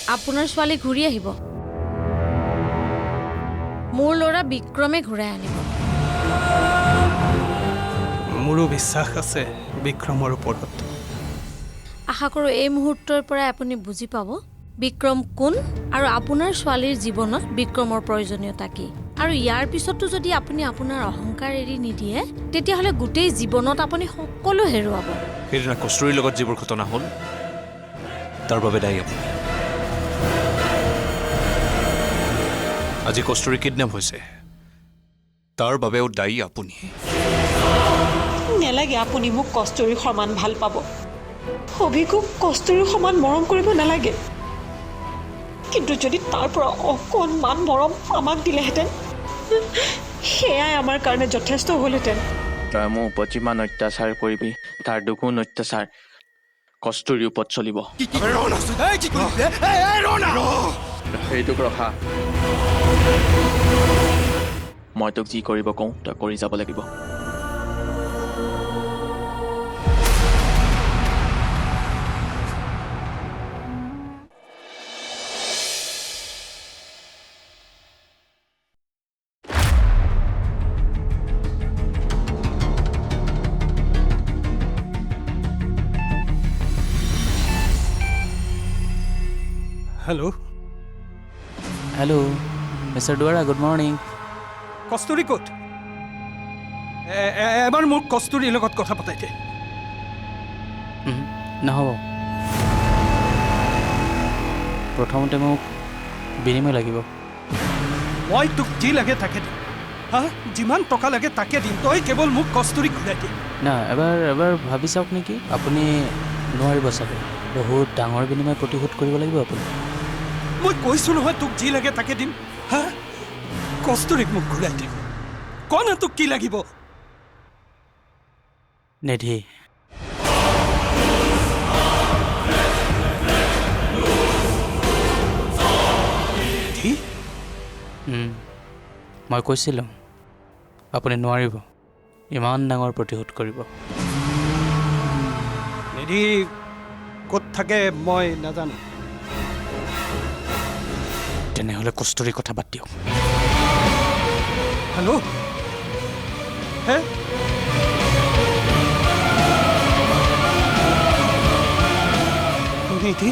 আপোনাৰ ছোৱালী ঘূৰি আহিব মোৰ ল'ৰা বিক্ৰমে ঘূৰাই আনিব মোৰো বিশ্বাস আছে বিক্ৰমৰ ওপৰত আশা কৰোঁ এই মুহূৰ্তৰ পৰা আপুনি বুজি পাব বিক্ৰম কোন আৰু আপোনাৰ ছোৱালীৰ জীৱনত বিক্ৰমৰ প্ৰয়োজনীয়তা কি আৰু ইয়াৰ পিছতো যদি আপুনি আপোনাৰ অহংকাৰ এৰি নিদিয়ে তেতিয়াহ'লে গোটেই জীৱনত আপুনি সকলো হেৰুৱাব সেইদিনা কস্তুৰীৰ লগত যিবোৰ ঘটনা হ'ল তাৰ বাবে দায়ী আপুনি আজি কস্তুৰী কিডনেপ হৈছে তাৰ বাবেও দায়ী আপুনি নেলাগে আপুনি মোক কস্তুৰীৰ সমান ভাল পাব অভিকো কস্তুৰীৰ সমান মৰম কৰিব নালাগে কিন্তু যদি তাৰ পৰা অকণমান মৰম আমাক দিলেহেঁতেন সেয়াই আমাৰ কাৰণে যথেষ্ট হ'লহেঁতেন তই মোৰ ওপৰত যিমান অত্যাচাৰ কৰিবি তাৰ দুগুণ অত্যাচাৰ কস্তুৰীৰ ওপৰত চলিব সেইটোক ৰখা মই তোক যি কৰিব কওঁ তই কৰি যাব লাগিব হেল্ল' হেল্ল' মিষ্টাৰ দুৱাৰা গুড মৰ্ণিং কস্তুৰী ক'ত এবাৰ মোক কস্তুৰীৰ লগত কথা পতাই দে নহ'ব প্ৰথমতে মোক বিনিময় লাগিব মই তোক যি লাগে তাকে দিম হা যিমান টকা লাগে তাকে দিম তই কেৱল মোক কস্তুৰী ঘূৰাই দিম না এবাৰ ভাবি চাওক নেকি আপুনি নোৱাৰিব চাগে বহুত ডাঙৰ বিনিময় প্ৰতিশোধ কৰিব লাগিব আপুনি মই কৈছোঁ নহয় তোক যি লাগে তাকে দিম হা কস্তুৰীক মোক ঘূৰাই দিম ক না তোক কি লাগিব নিধি মই কৈছিলোঁ আপুনি নোৱাৰিব ইমান ডাঙৰ প্ৰতিশোধ কৰিব নিধি ক'ত থাকে মই নাজানো তেনেহ'লে কস্তুৰীৰ কথা বাদ দিয়ক হেল্ল' হে নিধি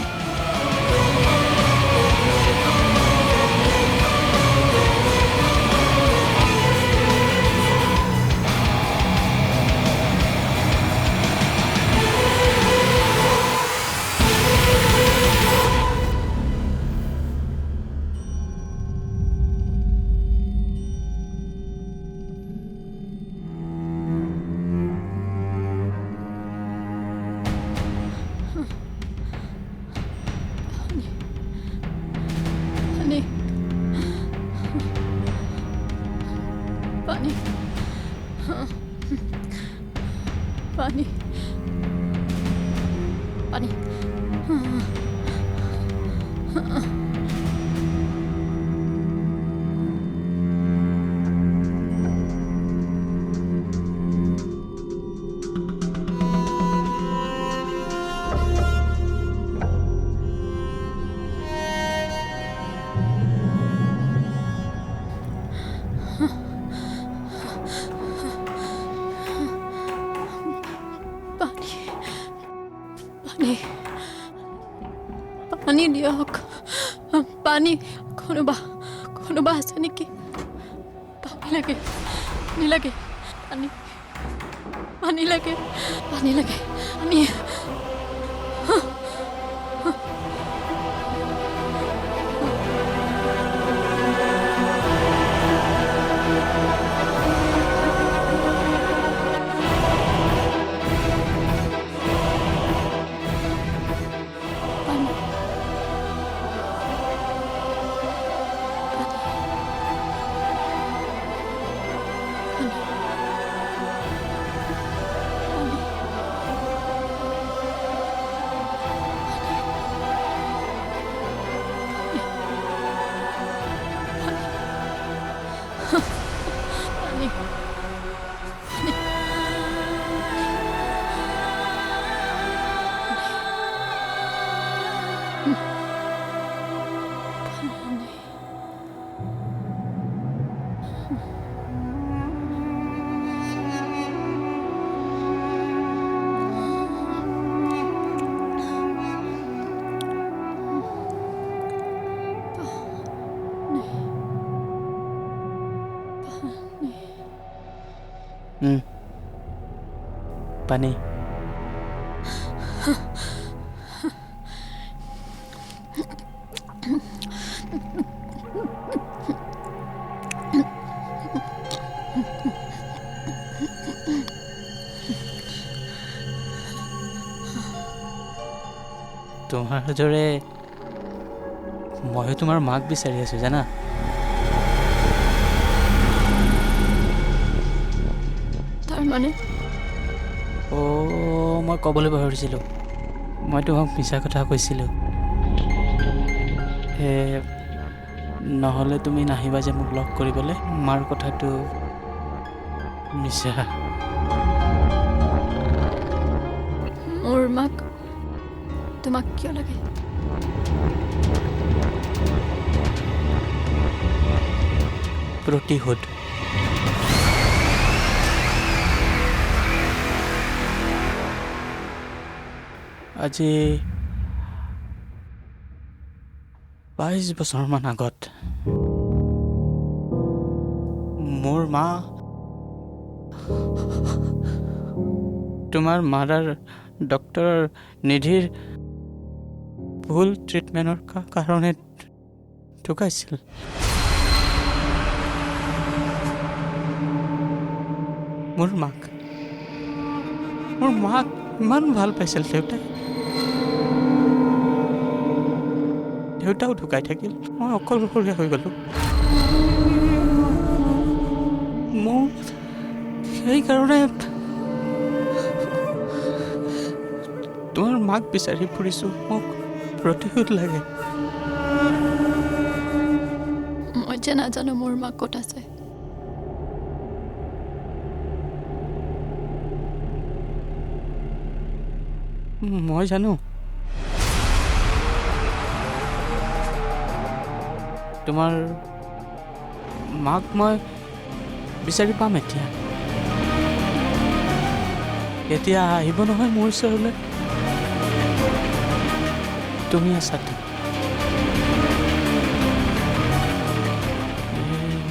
পানী পানী পানী পানী দিয়ক পানী কোনোবা আছে নেকি পানী লাগে পানী লাগে পানী পানী তোমাৰ দৰে ময়ো তোমাৰ মাক বিচাৰি আছোঁ জানা। তাৰ মানে মই ক'বলৈ পাহৰিছিলোঁ, মই তোমাক মিছা কথা কৈছিলোঁ। নহ'লে তুমি নাহিবা যে মোক লগ কৰিবলৈ, মাৰ কথাটো মিছা। মোৰ মাক তোমাক কিয় লাগে? প্ৰতিশোধ। আজি 22 বছৰমান আগত মোৰ মা তোমাৰ মাৰাৰ ডক্টৰ নিধিৰ ভুল ট্ৰিটমেণ্টৰ কাৰণে ঢুকাইছিল। মোৰ মাক ইমান ভাল পাইছিল দেউতাও ঢুকাই থাকিল, মই অকলশৰীয়া হৈ গ'লোঁ। মোৰ সেইকাৰণে তোমাৰ মাক বিচাৰি ফুৰিছোঁ, মোক প্ৰতিশোধ লাগে। মই যে নাজানো মোৰ মাক ক'ত আছে। মই জানো। তোমাৰ মাক মই বিচাৰি পাম এতিয়া আহিব নহয় মোৰ ওচৰলৈ। তুমি আছা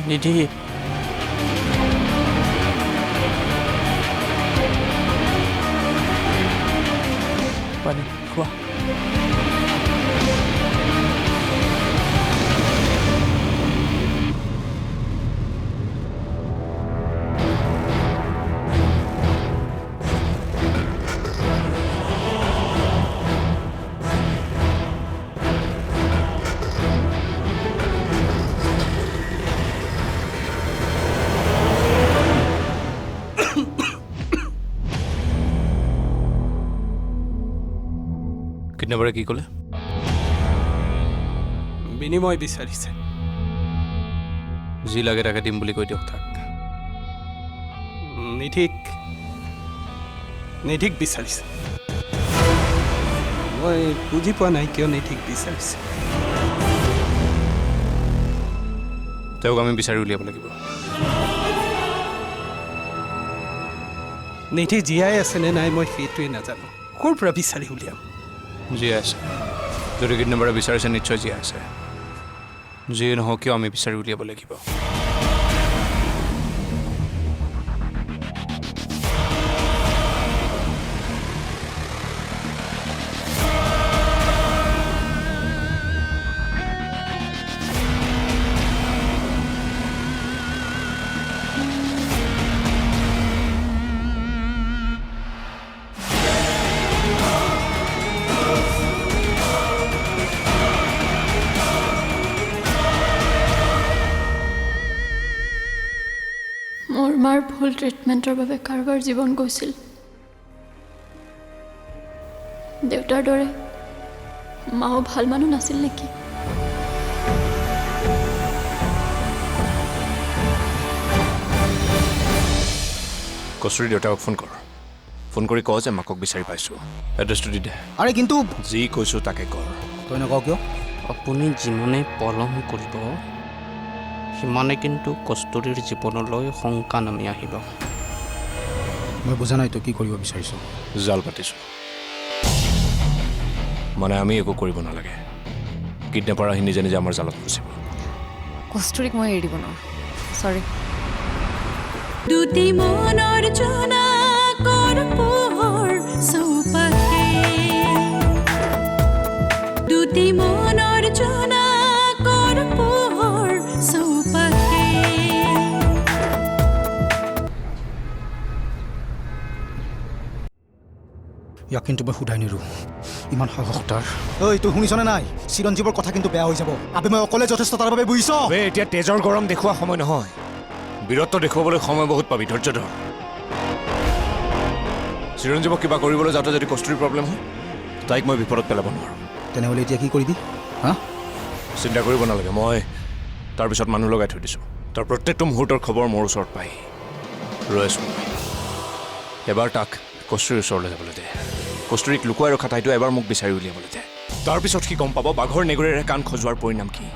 নিধি। পানী খোৱা। কিডনেপাৰে কি ক'লে? বিনিময় বিচাৰিছে। যি লাগে তাকে দিম বুলি কৈ দিয়ক তাক। নিধিক বিচাৰিছে। মই বুজি পোৱা নাই কিয় নিধিক বিচাৰিছে। তেওঁক আমি বিচাৰি উলিয়াব লাগিব। নিধি জীয়াই আছে নে নাই মই সেইটোৱে নাজানো। ক'ৰ পৰা বিচাৰি উলিয়াম? জীয়াই আছে। যদি কিডনেপাৰে বিচাৰিছে নিশ্চয় জীয়াই আছে। যিয়ে নহওক কিয় আমি বিচাৰি উলিয়াব লাগিব। মোৰ মাৰ ভুল ট্ৰিটমেণ্টৰ বাবে কাৰোবাৰ জীৱন গৈছিল। দেউতাৰ দৰে মাও ভাল মানুহ নাছিল নেকি? কস্তুৰী দেউতাকক ফোন কৰি কওঁ যে মাকক বিচাৰি পাইছোঁ। এড্ৰেছটো দি দে। আৰে কিন্তু যি কৈছোঁ তাকে কৰ। তই নকওঁ কিয়? আপুনি যিমানে পলম কৰিব সিমানে কিন্তু কস্তুৰীৰ জীৱনলৈ শংকা নামি আহিব। মই বুজা নাই তই কি কৰিব বিচাৰিছ। জাল পাতিছোঁ। মানে আমি একো কৰিব নালাগে। কিডনেপাৰ আহি নিজে নিজে আমাৰ জালত ফচিব। কস্তুৰীক মই এৰি দিব নোৱাৰোঁ। চৰি। দুটি মনৰ জনাকৰ পোহৰ চৌপাশে দুটি মনৰ জনাকৰ পোহৰ চৌপাশে ইয়াক কিন্তু মই সোধাই নিৰো ইমান সাহস তাৰ ঐ তই শুনিছনে নাই চিৰঞ্জীৱৰ কথা কিন্তু বেয়া হৈ যাব আবে মই অকলে যথেষ্ট তাৰ বাবে বুজিছ এতিয়া তেজৰ গৰম দেখুওৱা সময় নহয় বীৰত্ব দেখুৱাবলৈ সময় বহুত পাবি ধৈৰ্য ধৰ চিৰঞ্জীৱক কিবা কৰিবলৈ যাওঁতে যদি কষ্টুৰীৰ প্ৰব্লেম হয় তাইক মই বিপদত পেলাব নোৱাৰোঁ তেনেহ'লে এতিয়া কি কৰিবি হা চিন্তা কৰিব নালাগে মই তাৰপিছত মানুহ লগাই থৈ দিছোঁ তাৰ প্ৰত্যেকটো মুহূৰ্তৰ খবৰ মোৰ ওচৰত পাই ৰৈ আছোঁ এবাৰ তাক কষ্টুৰীৰ ওচৰলৈ যাবলৈ দে কষ্টুৰীক লুকুৱাই ৰখা ঠাইটো এবাৰ মোক বিচাৰি উলিয়াবলৈ দে তাৰপিছত সি গম পাব বাঘৰ নেগুৰেৰে কাণ খজোৱাৰ পৰিণাম কি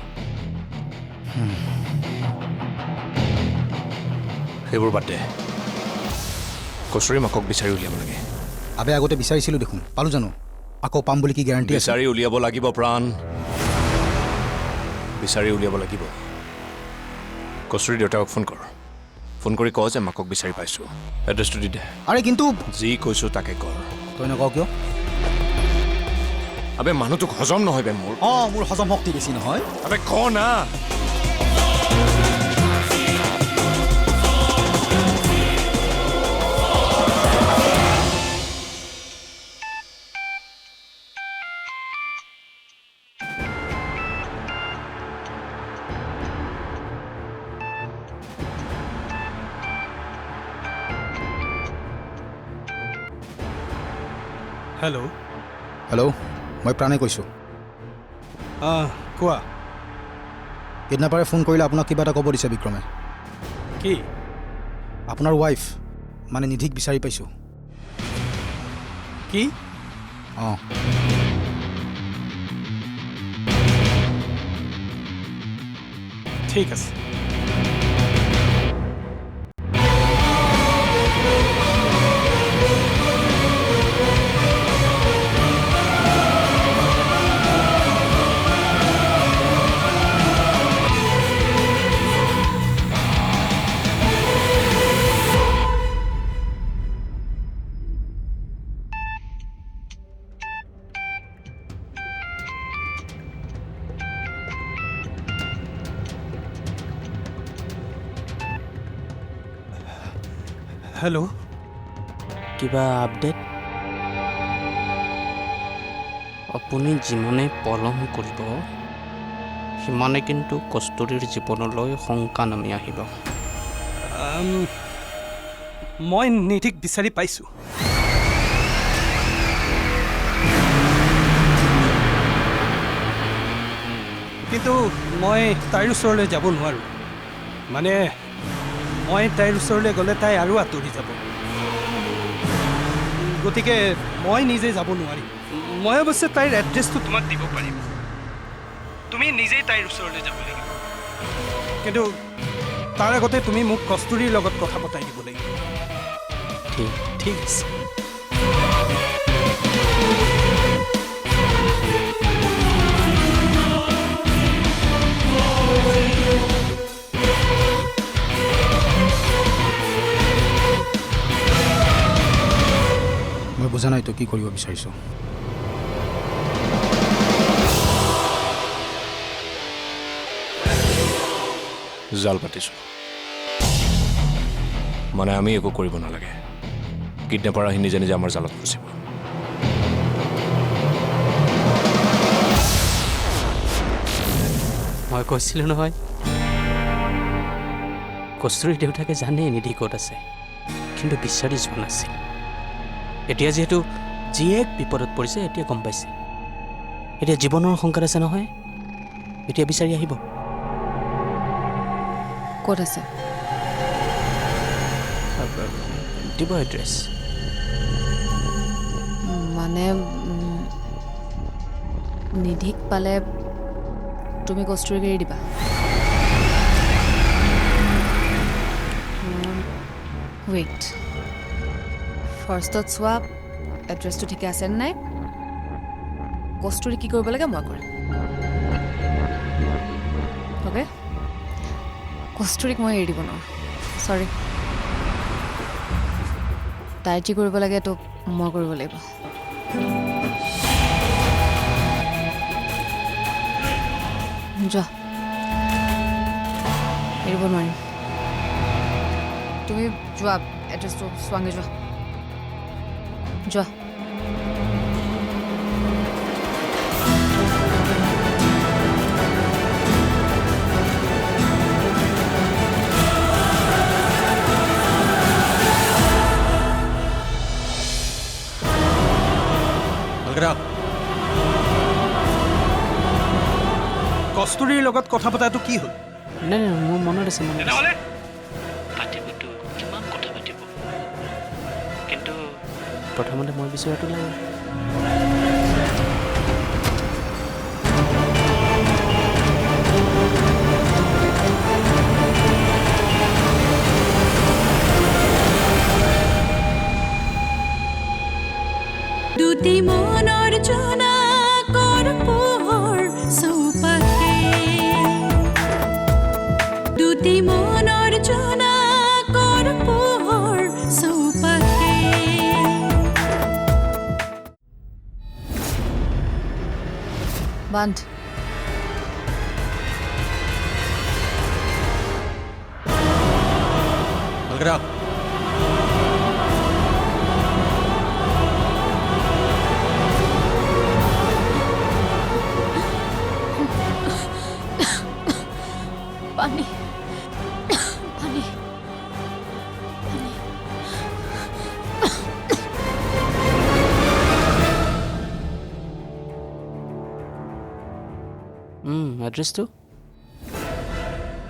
সেইবোৰ বাদ দে কষ্টুৰী মাকক বিচাৰি উলিয়াব লাগে আবে আগতে বিচাৰিছিলোঁ দেখোন পালোঁ জানো আকৌ পাম বুলি কি গেৰাণ্টি আছে বিচাৰি উলিয়াব লাগিব প্ৰাণ বিচাৰি উলিয়াব লাগিব কষ্টুৰী দেউতাকক ফোন কৰি কওঁ যে মাকক বিচাৰি পাইছোঁ এড্ৰেছটো দি দে আৰে কিন্তু যি কৈছোঁ তাকে কৰ তই নকওঁ কিয় আবে মানুহটোক হজম নহয় বে মোৰ অঁ মোৰ হজম শক্তি বেছি নহয় আবে ক না হেল্ল' হেল্ল' মই প্ৰাণে কৈছোঁ কোৱা সেইদিনাপাৰে ফোন কৰিলে আপোনাক কিবা এটা ক'ব দিছে বিক্ৰমে কি আপোনাৰ ৱাইফ মানে নিধিক বিচাৰি পাইছোঁ কি অঁ ঠিক আছে হেল্ল' কিবা আপডেট আপুনি যিমানে পলম কৰিব সিমানে কিন্তু কষ্টুৰীৰ জীৱনলৈ শংকা নামি আহিব মই নিধিক বিচাৰি পাইছোঁ কিন্তু মই তাইৰ ওচৰলৈ যাব নোৱাৰোঁ মানে মই তাইৰ ওচৰলৈ গ'লে তাই আৰু আঁতৰি যাব গতিকে মই নিজে যাব নোৱাৰিম মই অৱশ্যে তাইৰ এড্ৰেছটো তোমাক দিব পাৰিম তুমি নিজেই তাইৰ ওচৰলৈ যাব লাগিব কিন্তু তাৰ আগতে তুমি মোক কষ্টুৰীৰ লগত কথা পতাই দিব লাগিব ঠিক আছে মই বুজা নাই তই কি কৰিব বিচাৰিছ জাল পাতিছোঁ মানে আমি একো কৰিব নালাগে কিডনেপাৰ আহি নিজে নিজে আমাৰ জালত ফচিব মই কৈছিলোঁ নহয় কষ্টুৰীৰ দেউতাকে জানে নিধি ক'ত আছে কিন্তু বিচাৰি যোৱা নাছিল এতিয়া যিহেতু জীয়েক বিপদত পৰিছে এতিয়া গম পাইছে এতিয়া জীৱনৰ সংকট আছে নহয় এতিয়া বিচাৰি আহিব ক'ত আছে দিব এড্ৰেছ মানে নিধিক পালে তুমি কষ্টুৰীক এৰি দিবা ৱেইট ফাৰ্ষ্টত চোৱা এড্ৰেছটো ঠিকে আছে নে নাই কষ্টুৰী কি কৰিব লাগে মই কৰিম অ'কে কষ্টুৰীক মই এৰি দিব নোৱাৰোঁ চৰি তাই যি কৰিব লাগে তো মই কৰিব লাগিব যোৱা এৰিব নোৱাৰিম তুমি যোৱা এড্ৰেছটো চোৱাংগে যোৱা যোৱা কস্তুৰীৰ লগত কথা পতাটো কি হ'ল নাই নাই মোৰ মনত আছে মনত আছে তেনেহ'লে পাতিবতো কিমান কথা পাতিব কিন্তু প্ৰথমতে মই বিচৰাটো লাগে দুটি মনৰ জোনাকৰ পোহৰ চৌপাশে দুটি মনৰ জোনাকৰ পোহৰ চৌপাশে বান্ধ পানী পানী এড্ৰেছটো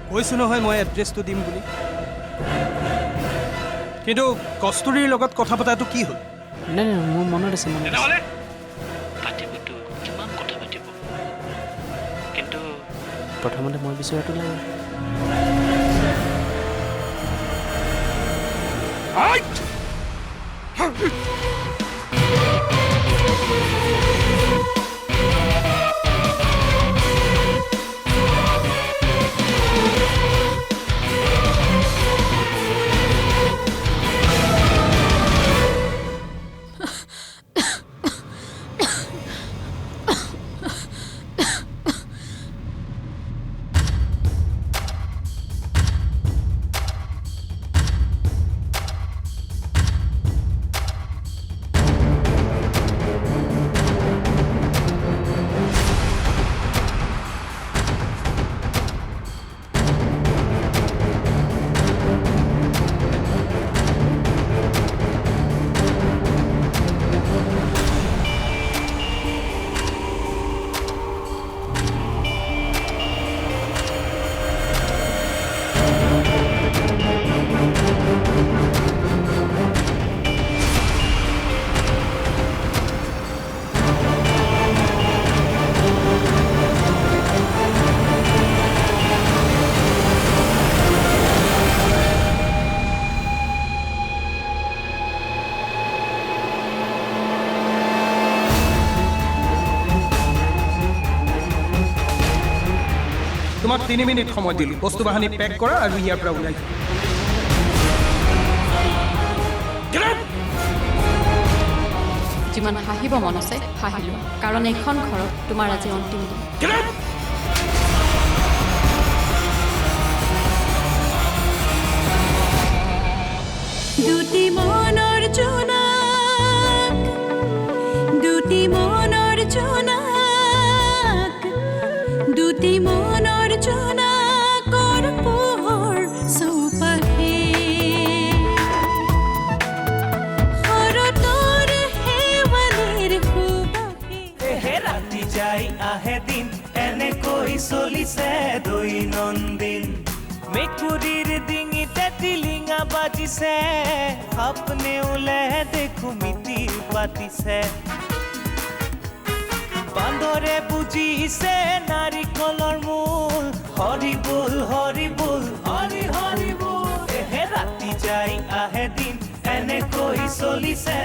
কৈছোঁ নহয় মই এড্ৰেছটো দিম বুলি কিন্তু কস্তুৰীৰ লগত কথা পতাটো কি হ'ল নাই নাই মোৰ মনত আছে মনত আছে তেনেহ'লে পাতিবতো কিমান কথা পাতিব কিন্তু প্ৰথমতে মই বিচৰাটো লাগে তোমাক 3 মিনিট সময় দিলোঁ বস্তু বাহানি পেক কৰা আৰু ইয়াৰ পৰা ওলাই যোৱা যিমান হাঁহিব মন আছে হাঁহিলো কাৰণ এইখন ঘৰত তোমাৰ আজি অন্তিম দিন দুটি মনৰ জোনাক দুটি মনৰ জোনাক দুটি মনৰ জোনাকৰ পোহৰ চৌপাশে শৰতৰ শেৱালিৰ সুবাসে ৰাতি যাই আহে দিন এনেকৈ চলিছে দৈনন্দিন মেকুৰীৰ ডিঙিতে টিলিঙা বাজিছে সপনে ওলে দেখো মিতিৰ পাতিছে বান্দৰে বুজিছে নাৰিকলৰ মূল হৰি বল হৰি বল হৰি হৰি বল ৰাতি যাই আহে দিন এনেকৈ চলিছে